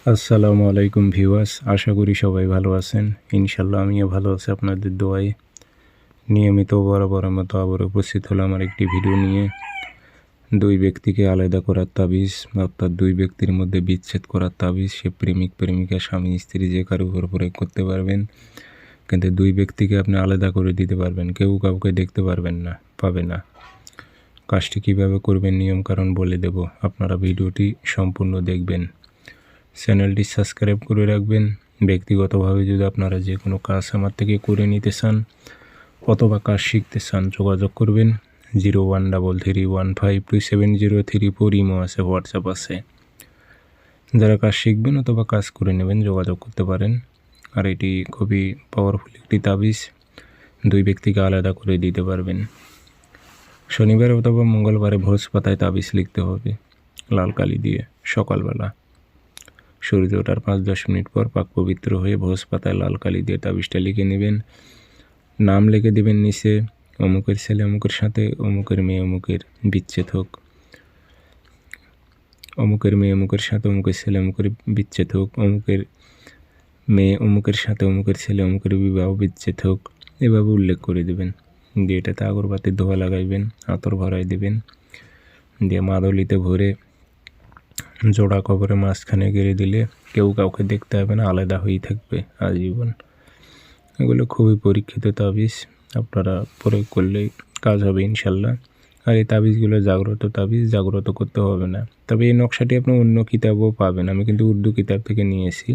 আসসালামু আলাইকুম ভিউয়ার্স, আশা করি সবাই ভালো আছেন। ইনশাল্লাহ আমিও ভালো আছি আপনাদের দোয়ায়। নিয়মিত বরাবরের মতো আবার উপস্থিত হলাম আমার একটি ভিডিও নিয়ে। দুই ব্যক্তিকে আলাদা করার তাবিজ, অর্থাৎ দুই ব্যক্তির মধ্যে বিচ্ছেদ করার তাবিজ। সে প্রেমিক প্রেমিকা, স্বামী স্ত্রী যে কারো উপর প্রয়োগ করতে পারবেন, কিন্তু দুই ব্যক্তিকে আপনি আলাদা করে দিতে পারবেন, কেউ কাউকে দেখতে পারবেন না, পাবে না। কাজটি কীভাবে করবেন নিয়মকানুন বলে দেব, আপনারা ভিডিওটি সম্পূর্ণ দেখবেন। চ্যানেলটি সাবস্ক্রাইব করে রাখবেন। ব্যক্তিগতভাবে যদি আপনারা যে কোনো কাজ আমার থেকে করে নিতে চান অথবা কাজ শিখতে চান, যোগাযোগ করবেন 0133152703 ইমো আছে, হোয়াটসঅ্যাপ আছে। যারা কাজ শিখবেন অথবা কাজ করে নেবেন যোগাযোগ করতে পারেন। আর এটি খুবই পাওয়ারফুল একটি তাবিজ, দুই ব্যক্তিকে আলাদা করে দিতে পারবেন। শনিবার অথবা মঙ্গলবারে ভোজ পাতায় তাবিজ লিখতে হবে লাল কালি দিয়ে। সকালবেলা সূর্য ওঠার 5-10 মিনিট পর পাক পবিত্র হয়ে ভোজ পাতায় লাল কালি দিয়ে তাবিজটা লিখে নেবেন। নাম লিখে দেবেন নিচে, অমুকের ছেলে অমুকের সাথে, অমুকের মেয়ে অমুকের বিচ্ছেদ হোক, অমুকের মেয়ে অমুকের সাথে, অমুকের ছেলে অমুকের বিচ্ছেদ হোক, অমুকের মেয়ে অমুকের সাথে, অমুকের ছেলে অমুকের বিবাহ বিচ্ছেদ হোক, এভাবে উল্লেখ করে দেবেন। দিয়ে এটাতে আগরবাতির ধোয়া লাগাইবেন, আতর ভরাই দেবেন, দিয়ে মাদলিতে ভরে জোড়া কবরে মাঝখানে গেড়ে দিলে কেউ কাউকে দেখতে হবে না, আলাদা হয়েই থাকবে আজীবন। এগুলো খুবই পরীক্ষিত তাবিজ, আপনারা প্রয়োগ করলেই কাজ হবে ইনশাল্লাহ। আর এই তাবিজগুলো জাগ্রত তাবিজ, জাগ্রত করতে হবে না। তবে এই নকশাটি আপনি অন্য কিতাবও পাবেন, আমি কিন্তু উর্দু কিতাব থেকে নিয়েছি।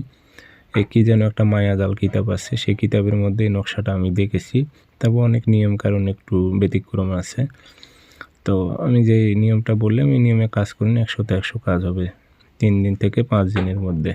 এই কী যেন একটা মায়াজাল কিতাব আছে, সেই কিতাবের মধ্যে এই নকশাটা আমি দেখেছি। তবে অনেক নিয়ম কারণ একটু ব্যতিক্রম আছে। তো আমি যে নিয়মটা বললাম এই নিয়মে কাজ করুন, 100-তে 100 কাজ হবে 3 দিন থেকে 5 দিনের মধ্যে।